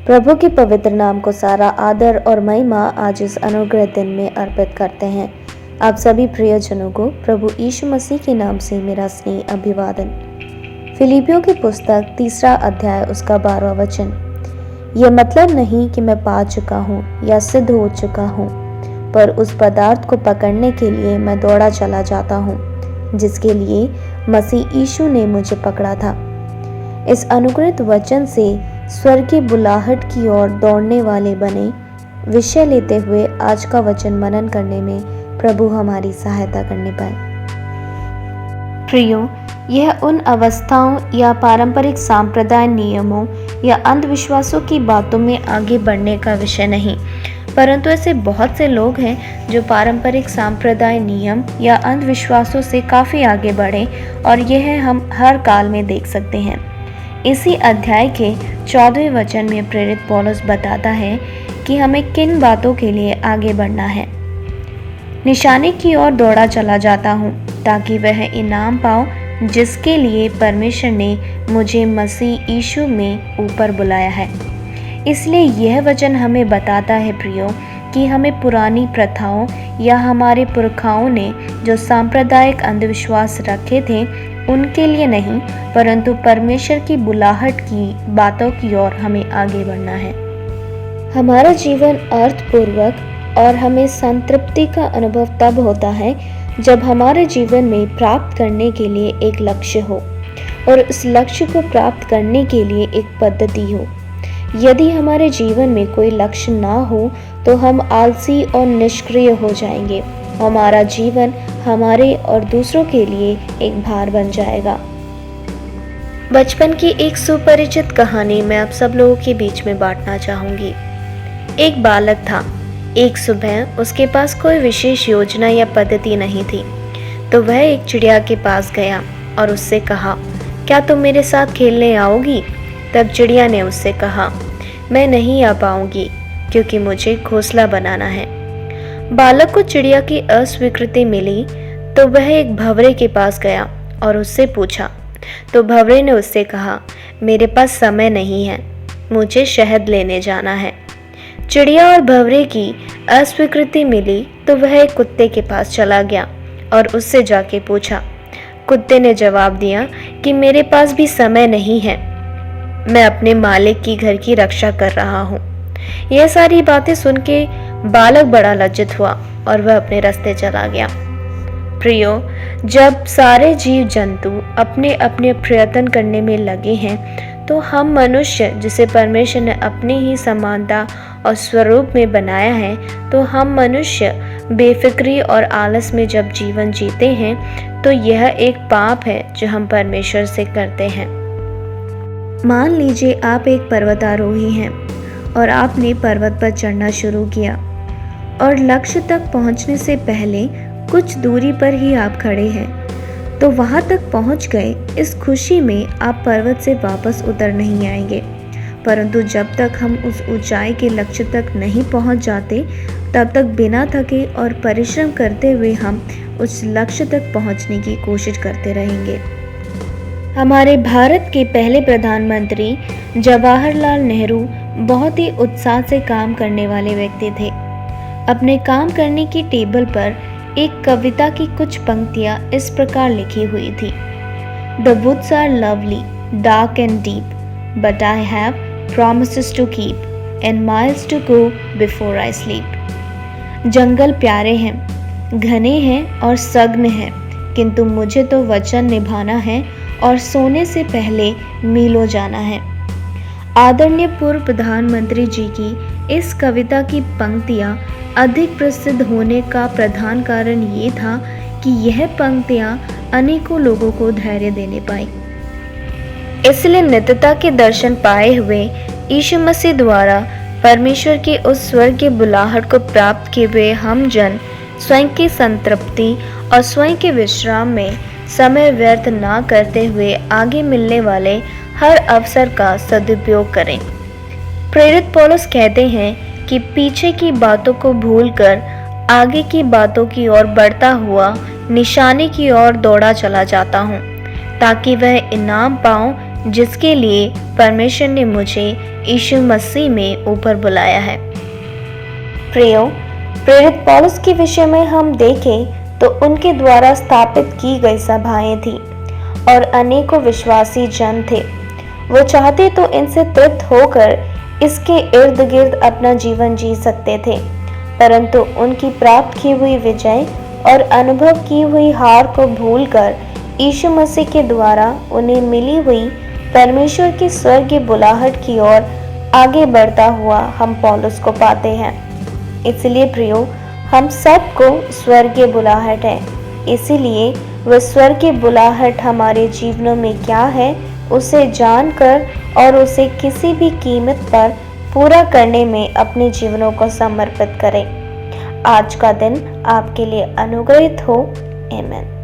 प्रभु के पवित्र नाम को सारा आदर और महिमा आज इस अनुग्रह दिन में अर्पित करते हैं। आप सभी प्रियजनों को प्रभु यीशु मसीह के नाम से मेरा स्नेह अभिवादन। फिलिपियों की पुस्तक 3 अध्याय उसका 12वां वचन। यह मतलब नहीं कि मैं पा चुका हूँ या सिद्ध हो चुका हूँ, पर उस पदार्थ को पकड़ने के लिए मैं दौड़ा चला जाता हूँ जिसके लिए मसीह यीशु ने मुझे पकड़ा था। इस अनुग्रहित वचन से स्वर्गीय बुलाहट की ओर दौड़ने वाले बने विषय लेते हुए आज का वचन मनन करने में प्रभु हमारी सहायता करने पाए। प्रियो, यह उन अवस्थाओं या पारंपरिक सांप्रदाय नियमों या अंधविश्वासों की बातों में आगे बढ़ने का विषय नहीं, परंतु ऐसे बहुत से लोग हैं जो पारंपरिक सांप्रदाय नियम या अंधविश्वासों से काफ़ी आगे बढ़े और यह हम हर काल में देख सकते हैं। इसी अध्याय के 14वें वचन में प्रेरित पौलुस बताता है कि हमें किन बातों के लिए आगे बढ़ना है। निशाने की ओर दौड़ा चला जाता हूँ ताकि वह इनाम पाऊँ जिसके लिए परमेश्वर ने मुझे मसीह यीशु में ऊपर बुलाया है। इसलिए यह वचन हमें बताता है प्रियो कि हमें पुरानी प्रथाओं या हमारे पुरखाओं ने जो सांप्रदायिक अंधविश्वास रखे थे उनके लिए नहीं, परंतु परमेश्वर की बुलाहट की बातों की ओर हमें आगे बढ़ना है। हमारा जीवन अर्थपूर्वक और हमें संतृप्ति का अनुभव तब होता है जब हमारे जीवन में प्राप्त करने के लिए एक लक्ष्य हो और उस लक्ष्य को प्राप्त करने के लिए एक पद्धति हो। यदि हमारे जीवन में कोई लक्ष्य ना हो तो हम आलसी और निष्क्रिय हो जाएंगे। हमारा जीवन हमारे और दूसरों के लिए एक भार बन जाएगा। बचपन की एक सुपरिचित कहानी मैं आप सब लोगों के बीच में बांटना चाहूंगी। एक बालक था। एक सुबह उसके पास कोई विशेष योजना या पद्धति नहीं थी, तो वह एक चिड़िया के पास गया और उससे कहा, क्या तुम मेरे साथ खेलने आओगी? तब चिड़िया ने उससे कहा, मैं नहीं आ पाऊंगी क्योंकि मुझे घोंसला बनाना है। बालक को चिड़िया की अस्वीकृति मिली तो वह एक भंवरे के पास गया और उससे पूछा, तो भंवरे ने उससे कहा, मेरे पास समय नहीं है, मुझे शहद लेने जाना है। चिड़िया और भंवरे की अस्वीकृति मिली तो वह एक कुत्ते के पास चला गया और उससे जाके पूछा। कुत्ते ने जवाब दिया कि मेरे पास भी समय नहीं है, मैं अपने मालिक की घर की रक्षा कर रहा हूँ। यह सारी बातें सुन के बालक बड़ा लज्जित हुआ और वह अपने रास्ते चला गया। प्रियो, जब सारे जीव जंतु अपने अपने प्रयत्न करने में लगे हैं तो हम मनुष्य जिसे परमेश्वर ने अपनी ही समानता और स्वरूप में बनाया है, तो हम मनुष्य बेफिक्री और आलस में जब जीवन जीते हैं तो यह एक पाप है जो हम परमेश्वर से करते हैं। मान लीजिए आप एक पर्वतारोही हैं और आपने पर्वत पर चढ़ना शुरू किया और लक्ष्य तक पहुंचने से पहले कुछ दूरी पर ही आप खड़े हैं, तो वहां तक पहुंच गए इस खुशी में आप पर्वत से वापस उतर नहीं आएंगे। परंतु जब तक हम उस ऊंचाई के लक्ष्य तक नहीं पहुंच जाते तब तक बिना थके और परिश्रम करते हुए हम उस लक्ष्य तक पहुंचने की कोशिश करते रहेंगे। हमारे भारत के पहले प्रधानमंत्री जवाहरलाल नेहरू बहुत ही उत्साह से काम करने वाले व्यक्ति थे। अपने काम करने की टेबल पर एक कविता की कुछ पंक्तियां इस प्रकार लिखी हुई थी। The woods are lovely, dark and deep, but I have promises to keep and miles to go before I sleep. जंगल प्यारे हैं, घने हैं और सघन हैं, किंतु मुझे तो वचन निभाना है और सोने से पहले मीलों जाना है। आदरणीय पूर्व प्रधानमंत्री जी की इस कविता की पंक्तियां अधिक प्रसिद्ध होने का प्रधान कारण ये था कि यह पंक्तियां अनेकों लोगों को धैर्य देने पाई। इसलिए नित्यता के दर्शन पाए हुए यीशु मसीह द्वारा परमेश्वर की उस स्वर्गीय बुलाहट को प्राप्त किए हुए हम जन स्वयं की संतृप्ति और स्वयं के विश्राम में समय व्यर्थ ना करते हुए आगे मिलने वाले हर अवसर का सदुपयोग करें। प्रेरित पौलुस कहते हैं कि पीछे की बातों को भूलकर आगे की बातों की ओर बढ़ता हुआ निशाने की ओर दौड़ा चला जाता हूँ ताकि वह इनाम पाऊँ जिसके लिए परमेश्वर ने मुझे यीशु मसीह में ऊपर बुलाया है। प्रियो, प्रेरित पौलुस के विषय में हम देखें तो उनके द्वारा स्थापित की गई सभाएं थी और अनेकों विश्वासी जन थे। वो चाहते तो इनसे तृप्त होकर इसके इर्द गिर्द अपना जीवन जी सकते थे, परंतु उनकी प्राप्त की हुई विजय और अनुभव की हुई हार को भूलकर यीशु मसीह के द्वारा उन्हें मिली हुई परमेश्वर की स्वर्गीय बुलाहट की ओर आगे बढ़ता हुआ हम पौलुस को पाते हैं। इसलिए प्रियो, हम सबको स्वर्गीय बुलाहट है। इसीलिए वह स्वर्गीय बुलाहट हमारे जीवनों में क्या है उसे जानकर और उसे किसी भी कीमत पर पूरा करने में अपने जीवनों को समर्पित करें। आज का दिन आपके लिए अनुग्रहित हो। आमीन।